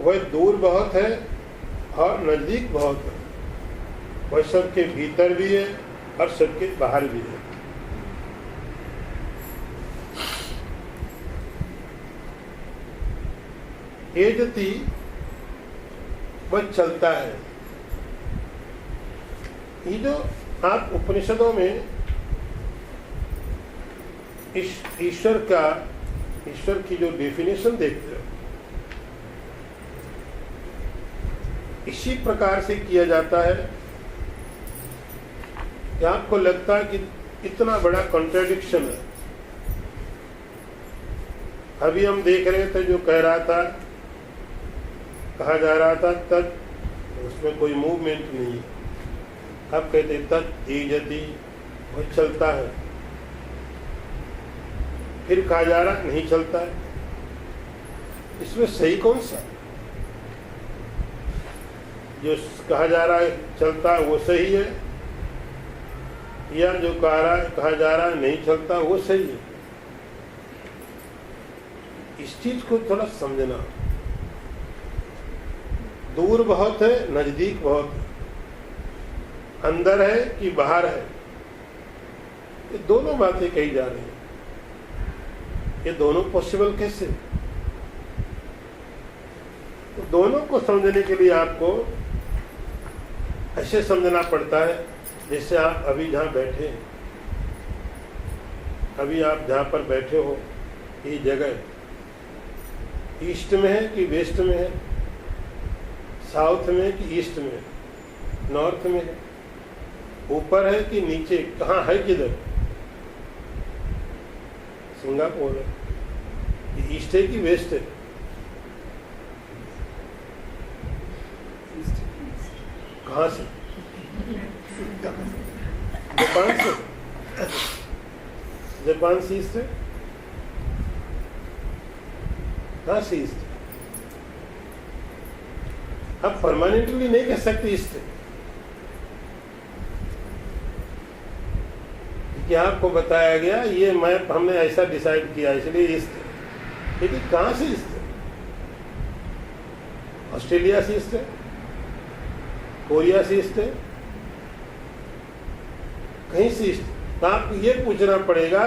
वह दूर बहुत है और नजदीक बहुत है, वह सबके भीतर भी है और सबके बाहर भी है। एजति वह चलता है। ये जो आप उपनिषदों में ईश्वर की जो डेफिनेशन देखते हो, इसी प्रकार से किया जाता है कि आपको लगता है कि इतना बड़ा कॉन्ट्रडिक्शन है। अभी हम देख रहे थे जो कह रहा था, कहा जा रहा था तद, उसमें कोई मूवमेंट नहीं है। अब कहते तद एजति वह चलता है। फिर कहा जा रहा नहीं चलता है। इसमें सही कौन सा? जो कहा जा रहा है चलता है वो सही है, या जो कहा जा रहा है नहीं चलता वो सही है? इस चीज को थोड़ा समझना। दूर बहुत है, नजदीक बहुत है, अंदर है कि बाहर है, ये दोनों बातें कही जा रही हैं। ये दोनों पॉसिबल कैसे? तो दोनों को समझने के लिए आपको ऐसे समझना पड़ता है जैसे आप अभी जहां बैठे हैं, अभी आप जहां पर बैठे हो ये जगह ईस्ट में है कि वेस्ट में है, साउथ में है कि ईस्ट में है, नॉर्थ में है, ऊपर है कि नीचे, कहाँ है, किधर? सिंगापुर है, ये ईस्ट है कि वेस्ट है? कहाँ से? जापान से? जापान से ईस्ट है? कहाँ से ईस्ट है? आप परमानेंटली नहीं कह सकते ईस्ट है, कि आपको बताया गया ये मैप हमने ऐसा डिसाइड किया इसलिए ईस्ट है। लेकिन कहाँ से ईस्ट है? ऑस्ट्रेलिया से ईस्ट है, कोरिया से ईस्ट है, कहीं से ईस्ट? तो आपको ये पूछना पड़ेगा,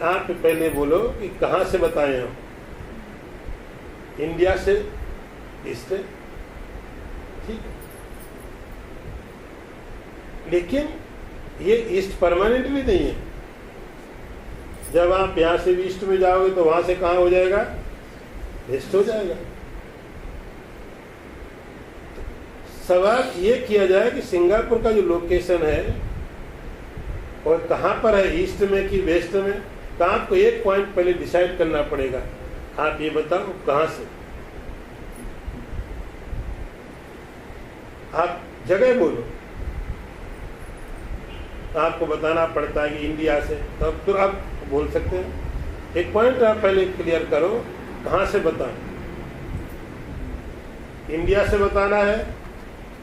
आप पहले बोलो कि कहाँ से बताएं हम? इंडिया से ईस्ट है, ठीक है, लेकिन ये ईस्ट परमानेंटली नहीं है। जब आप यहां से ईस्ट में जाओगे तो वहां से कहां हो जाएगा? वेस्ट हो जाएगा। सवाल ये किया जाए कि सिंगापुर का जो लोकेशन है और कहां पर है, ईस्ट में कि वेस्ट में? तो आपको एक पॉइंट पहले डिसाइड करना पड़ेगा। आप ये बताओ कहां से? आप जगह बोलो, आपको बताना पड़ता है कि इंडिया से, तब तो आप बोल सकते हैं। एक पॉइंट आप पहले क्लियर करो, कहां से बताएं? इंडिया से बताना है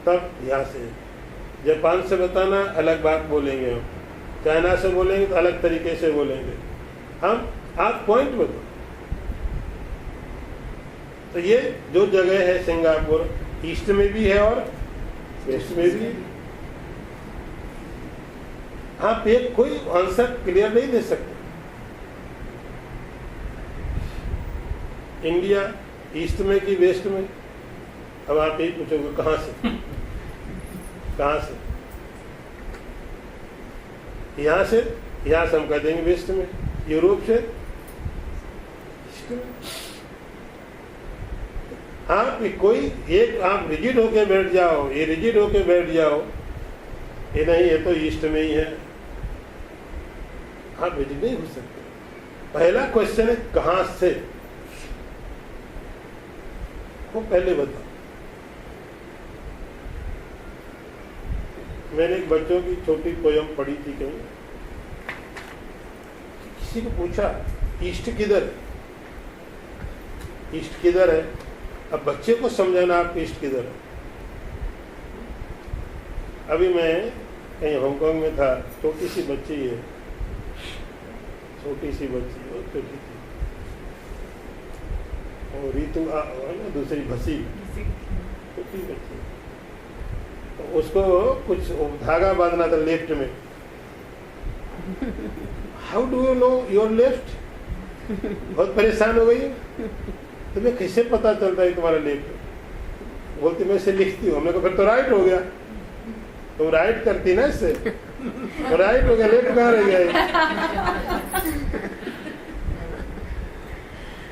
तब यहां से, जापान से बताना अलग बात बोलेंगे हम, चाइना से बोलेंगे तो अलग तरीके से बोलेंगे हम। आप पॉइंट बताओ। तो ये जो जगह है सिंगापुर, ईस्ट में भी है और वेस्ट में भी है। आप एक कोई आंसर क्लियर नहीं दे सकते। इंडिया ईस्ट में कि वेस्ट में? अब आप यही पूछोगे कहां से? कहां से? यहां से? यहां से हम कह देंगे वेस्ट में। यूरोप से? ईस्ट में। आप कोई एक आप रिजिड होके बैठ जाओ, ये रिजिड होके बैठ जाओ, ये नहीं ये तो ईस्ट में ही है, आप रिजिड नहीं हो सकते। पहला क्वेश्चन है कहां से, वो पहले बताओ। मैंने एक बच्चों की छोटी पोयम पढ़ी थी कहीं, किसी को पूछा ईस्ट किधर है, ईस्ट किधर है? अब बच्चे को समझाना आप ईस्ट किधर है। अभी मैं कहीं हांगकांग में था, छोटी सी बच्ची है, छोटी सी बच्ची, बहुत छोटी थी, और रीतु दूसरी भसी, छोटी बच्ची, तो उसको कुछ धागा बांधना था लेफ्ट में। How do you know your left? बहुत परेशान हो गई, तुम्हें कैसे पता चलता है तुम्हारा लेफ्ट? बोलती मैं इसे लिखती हूँ। हमने कहा फिर तो राइट हो गया। तुम राइट करती ना इससे, तो राइट हो गया, लेफ्ट कहाँ रह गया?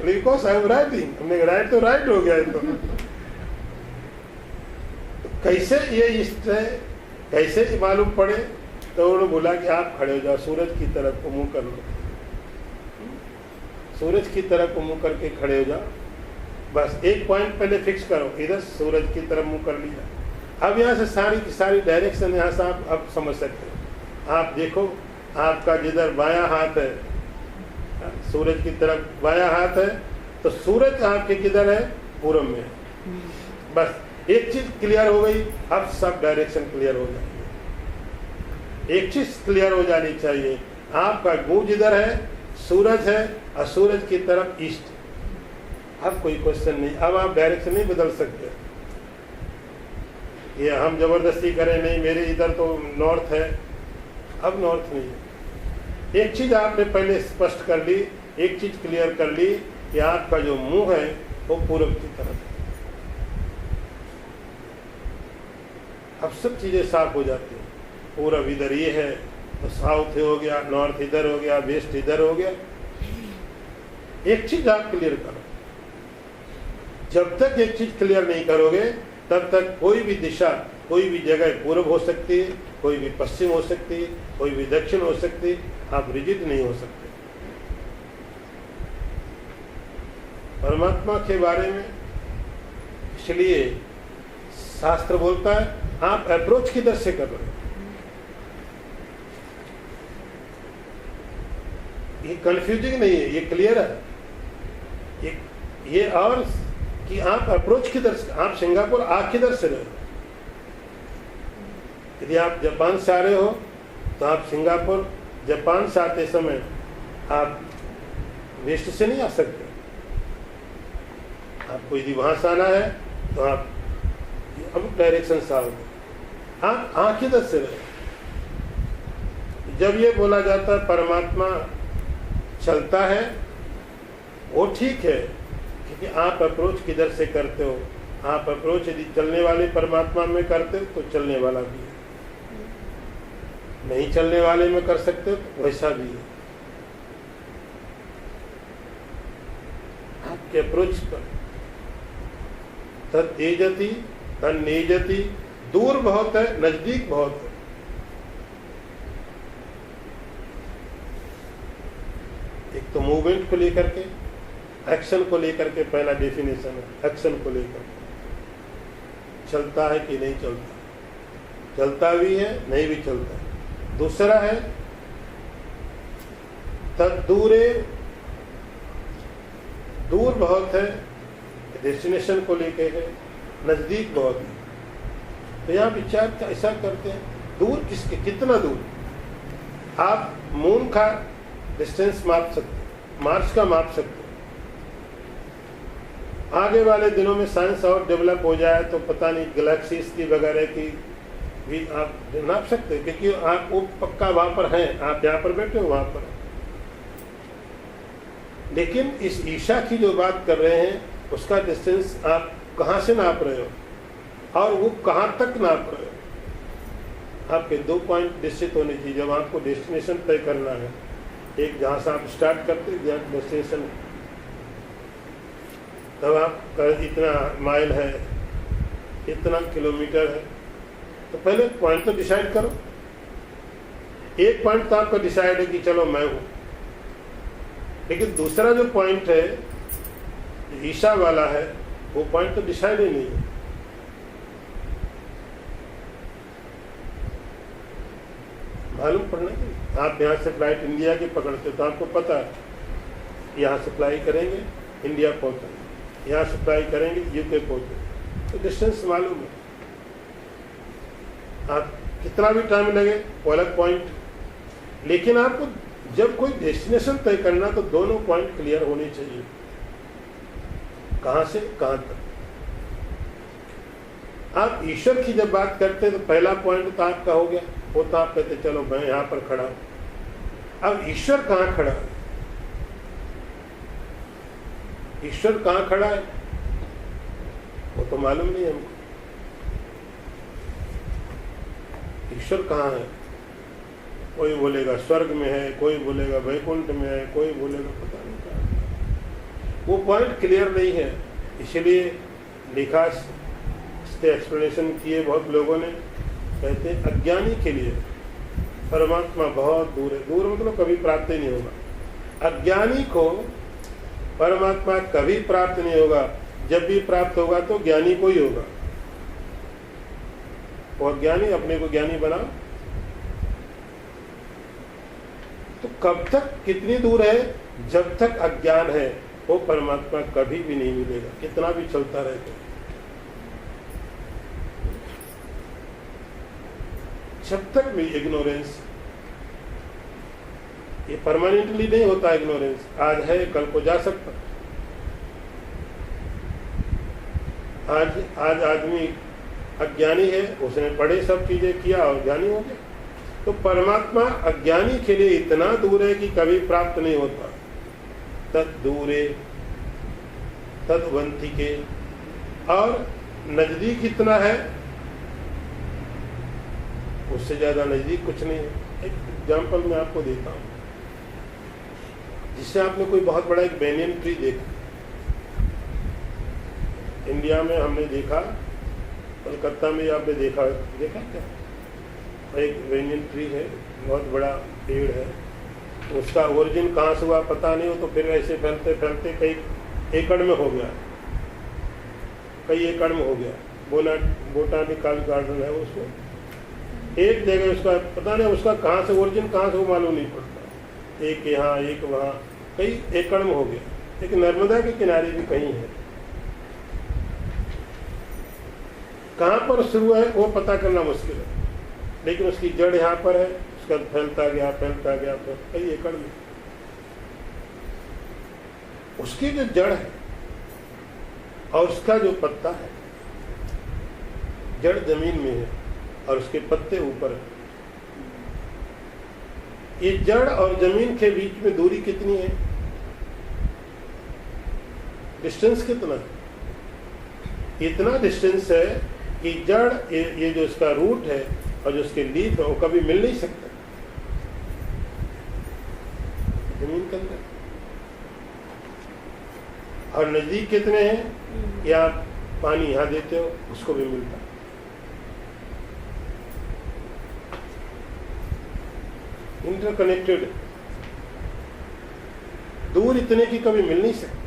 Because I am writing. हमने राइट तो राइट हो गया। तो कैसे ये ईस्ट है, कैसे मालूम पड़े? तो उन्होंने बोला कि आप खड़े हो जाओ, सूरज की तरफ को मुंह कर लो, सूरज की तरफ को मुंह करके खड़े हो जाओ। बस एक पॉइंट पहले फिक्स करो, इधर सूरज की तरफ मुंह कर लिया। अब यहाँ से सारी की सारी डायरेक्शन यहाँ से आप अब समझ सकते हो। आप देखो, आपका जिधर बायां हाथ है सूरज की तरफ बायां हाथ है तो सूरज आपके किधर है? पूरब में है। बस एक चीज क्लियर हो गई, अब सब डायरेक्शन क्लियर हो जाएंगे। एक चीज क्लियर हो जानी चाहिए, आपका गूंज इधर है, सूरज है और सूरज की तरफ ईस्ट। अब कोई क्वेश्चन नहीं, अब आप डायरेक्शन नहीं बदल सकते। ये हम जबरदस्ती करें नहीं, मेरे इधर तो नॉर्थ है, अब नॉर्थ नहीं है। एक चीज आपने पहले स्पष्ट कर ली, एक चीज क्लियर कर ली कि आपका जो मुंह है वो पूरब की तरफ है। अब सब चीजें साफ हो जाती हैं। पूरब इधर ये है तो साउथ हो गया, नॉर्थ इधर हो गया, वेस्ट इधर हो गया। एक चीज आप क्लियर करो। जब तक एक चीज क्लियर नहीं करोगे तब तक कोई भी दिशा, कोई भी जगह पूर्व हो सकती है, कोई भी पश्चिम हो सकती है, कोई भी दक्षिण हो सकती है। आप रिजिड नहीं हो सकते। परमात्मा के बारे में इसलिए शास्त्र बोलता है आप अप्रोच किधर से कर रहे हो। ये कंफ्यूजिंग नहीं है, ये क्लियर है। ये और कि आप अप्रोच किधर से, आप सिंगापुर आ किधर से रहे हो। यदि आप जापान से आ रहे हो तो आप सिंगापुर जापान से आते समय आप वेस्ट से नहीं आ सकते। आपको यदि वहां से आना है तो आप अब डायरेक्शन से आओगे। आप आ किधर से रहे। जब ये बोला जाता है परमात्मा चलता है, वो ठीक है, क्योंकि आप अप्रोच किधर से करते हो। आप अप्रोच यदि चलने वाले परमात्मा में करते हो तो चलने वाला भी है, नहीं चलने वाले में कर सकते हो तो वैसा भी है। आपके अप्रोच पर तद एजति तन नेजति, दूर बहुत है, नजदीक बहुत है। एक तो मूवमेंट को लेकर के, एक्शन को लेकर के पहला डेफिनेशन है। एक्शन को लेकर चलता है कि नहीं चलता, चलता भी है नहीं भी चलता है। दूसरा है तद दूरे, दूर बहुत है, डेस्टिनेशन को लेके है, नजदीक बहुत है। तो यहाँ विचार ऐसा करते हैं, दूर किसके, कितना दूर। आप मून का डिस्टेंस माप सकते, मार्स का माप सकते। आगे वाले दिनों में साइंस और डेवलप हो जाए तो पता नहीं गैलेक्सीज की वगैरह की भी आप नाप सकते हैं, क्योंकि आप वो पक्का वहां पर हैं, आप यहाँ पर बैठे हो वहां पर। लेकिन इस ईशा की जो बात कर रहे हैं उसका डिस्टेंस आप कहाँ से नाप रहे हो और वो कहाँ तक नाप रहे हो। आपके 2 पॉइंट निश्चित होने चाहिए जब आपको डेस्टिनेशन तय करना है। एक जहाँ से आप स्टार्ट करते हैं डेस्टिनेशन, तब आप इतना माइल है, इतना किलोमीटर है, तो पहले पॉइंट तो डिसाइड करो। एक पॉइंट तो आपका डिसाइड है कि चलो मैं हूं, लेकिन दूसरा जो पॉइंट है ईशा वाला है वो पॉइंट तो डिसाइड ही नहीं है। मालूम पड़ना कि आप यहाँ से फ्लाइट इंडिया की पकड़ते हो तो आपको पता है यहाँ से फ्लाई करेंगे इंडिया पहुंचेंगे, यहाँ से फ्लाई करेंगे यूके पहुंचेंगे, तो डिस्टेंस मालूम है। आप कितना भी टाइम लगे वो अलग पॉइंट, लेकिन आपको जब कोई डेस्टिनेशन तय करना तो दोनों पॉइंट क्लियर होने चाहिए, कहां से कहां तक। आप ईश्वर की जब बात करते हैं तो पहला पॉइंट तो आपका हो गया, वो तो आप कहते चलो मैं यहां पर खड़ा हूं। अब ईश्वर कहां खड़ा है, ईश्वर कहां खड़ा है वो तो मालूम नहीं हमको। ईश्वर कहाँ है, कोई बोलेगा स्वर्ग में है, कोई बोलेगा वैकुंठ में है, कोई बोलेगा पता नहीं कहाँ। वो पॉइंट क्लियर नहीं है, इसलिए लिखा, इसके एक्सप्लेनेशन किए बहुत लोगों ने। कहते हैं अज्ञानी के लिए परमात्मा बहुत दूर है। दूर मतलब कभी प्राप्त ही नहीं होगा। अज्ञानी को परमात्मा कभी प्राप्त नहीं होगा। जब भी प्राप्त होगा तो ज्ञानी को ही होगा। और ज्ञानी अपने को ज्ञानी बना, तो कब तक, कितनी दूर है? जब तक अज्ञान है वो परमात्मा कभी भी नहीं मिलेगा, कितना भी चलता रहे तो। जब तक भी इग्नोरेंस, ये परमानेंटली नहीं होता इग्नोरेंस, आज है कल को जा सकता। आज आदमी अज्ञानी है, उसने पढ़े सब चीजें किया और ज्ञानी हो गया। तो परमात्मा अज्ञानी के लिए इतना दूर है कि कभी प्राप्त नहीं होता। तद दूरे तद्वंतिके, और नजदीक इतना है, उससे ज्यादा नजदीक कुछ नहीं है। एक एग्जाम्पल मैं आपको देता हूं, जिससे आपने कोई बहुत बड़ा एक बेनियन ट्री देखा, इंडिया में हमने देखा, कलकत्ता में आपने देखा क्या? एक बेनियन ट्री है, बहुत बड़ा पेड़ है, उसका ओरिजिन कहाँ से हुआ पता नहीं हो, तो फिर ऐसे फैलते फैलते कई एकड़ में हो गया, कई एकड़ में हो गया। बोटानिकल गार्डन है, उसको एक जगह उसका पता नहीं, उसका कहाँ से ओरिजिन कहाँ से वो मालूम नहीं पड़ता, एक यहाँ एक वहाँ, कई एकड़ में हो गया। एक नर्मदा के किनारे भी कहीं है, कहाँ पर शुरू है वो पता करना मुश्किल है, लेकिन उसकी जड़ यहाँ पर है, उसका फैलता गया कई एकड़ में। उसकी जो जड़ है और उसका जो पत्ता है, जड़ जमीन में है और उसके पत्ते ऊपर है। ये जड़ और जमीन के बीच में दूरी कितनी है? डिस्टेंस कितना है? इतना डिस्टेंस है कि जड़, ये जो इसका रूट है और जो उसके लीफ है, वो कभी मिल नहीं सकता जमीन के अंदर। और नजदीक कितने हैं? या पानी यहां देते हो उसको भी मिलता है। इंटरकनेक्टेड, दूर इतने की कभी मिल नहीं सकते,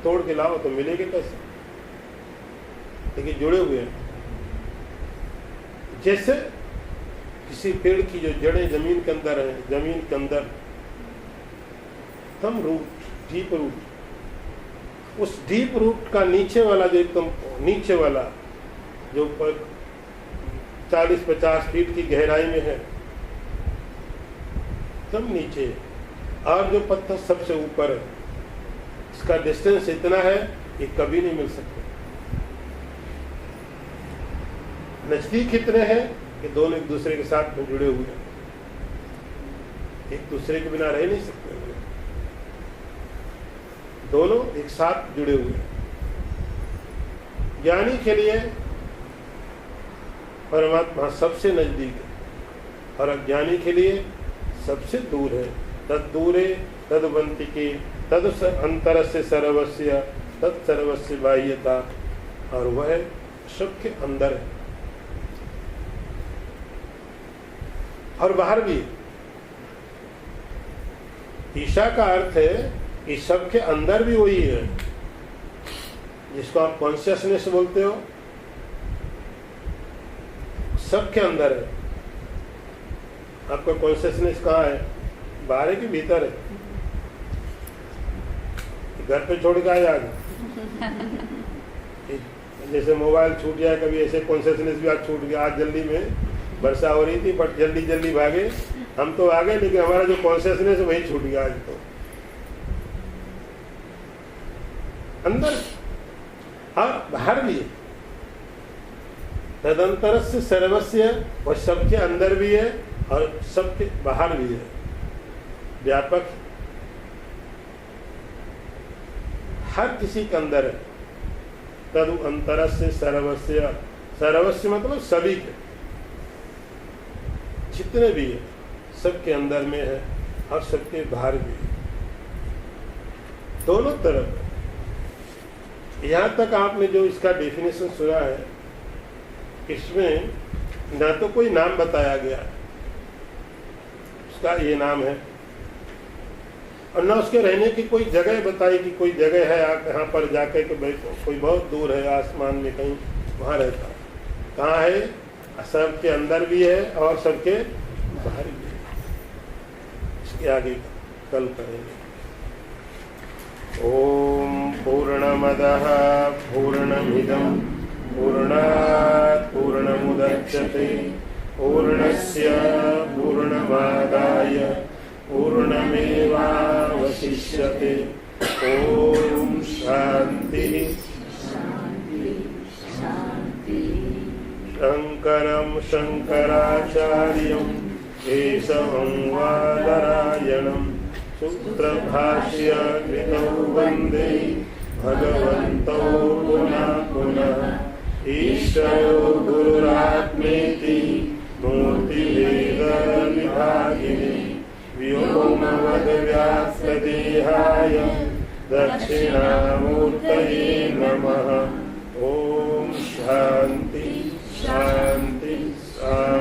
तोड़ के लाओ तो मिलेंगे कैसे? लेकिन जुड़े हुए हैं। जैसे किसी पेड़ की जो जड़ें जमीन के अंदर है, जमीन के अंदर थम रूट, डीप रूट, उस डीप रूट का नीचे वाला जो एकदम नीचे वाला जो 40-50 फीट की गहराई में है, सब नीचे, और जो पत्थर सबसे ऊपर है, इसका डिस्टेंस इतना है कि कभी नहीं मिल सकते। नजदीक इतने हैं कि दोनों एक दूसरे के साथ में जुड़े हुए हैं, एक दूसरे के बिना रह नहीं सकते, दोनों एक साथ जुड़े हुए हैं। ज्ञानी के लिए परमात्मा सबसे नजदीक है और अज्ञानी के लिए सबसे दूर है। तद दूरे तद्वंतिके तद अंतरस्य सर्वस्य तत्सर्वस्य बाह्यता, और वह सबके अंदर है और बाहर भी। ईशा का अर्थ है कि सबके अंदर भी वही है, जिसको आप कॉन्शियसनेस बोलते हो, सबके अंदर है। आपका कॉन्शियसनेस कहाँ है? बाहर है कि भीतर है? घर पे छोड़ के आए आज? जैसे मोबाइल छूट जाए कभी, ऐसे कॉन्शियसनेस भी आज छूट गया। आज जल्दी में वर्षा हो रही थी बट जल्दी जल्दी भागे, हम तो आ गए, लेकिन हमारा जो कॉन्शियसनेस है वही छूट गया आज। तो अंदर और बाहर भी है। तदंतरस्य सर्वस्य, वह सबके अंदर भी है और सबके बाहर भी है, व्यापक, हर किसी के अंदर है। तदु अंतरस्य सर्वस्य, सर्वस्य मतलब सभी के, जितने भी है सबके अंदर में है और सबके बाहर भी है, दोनों तरफ। यहाँ तक आपने जो इसका डेफिनेशन सुना है, इसमें ना तो कोई नाम बताया गया, उसका ये नाम है, और ना उसके रहने की कोई जगह बताई कि कोई जगह है यहाँ पर जाकर के बैठो, कोई बहुत दूर है आसमान में कहीं वहाँ रहता है। कहाँ है? सबके अंदर भी है और सबके बाहर भी है। इसके आगे कल करेंगे। ओम पूर्णमदः पूर्णमिदं पूर्णात् पूर्णमुदच्यते पूर्णस्य पूर्णमादाय पूर्णमेवावशिष्यते। ओम शांति शंकरं शंकराचार्यं केशवं वादरायणं सूत्रभाष्य कृतौ वन्दे भगवन्तौ पुनः पुनः। ईश्वरो गुरुरात्मेति मूर्तिभेदविभागिने व्योमवद्व्याप्तदेहाय दक्षिणामूर्तये नमः। ओम शांति शांति शांति।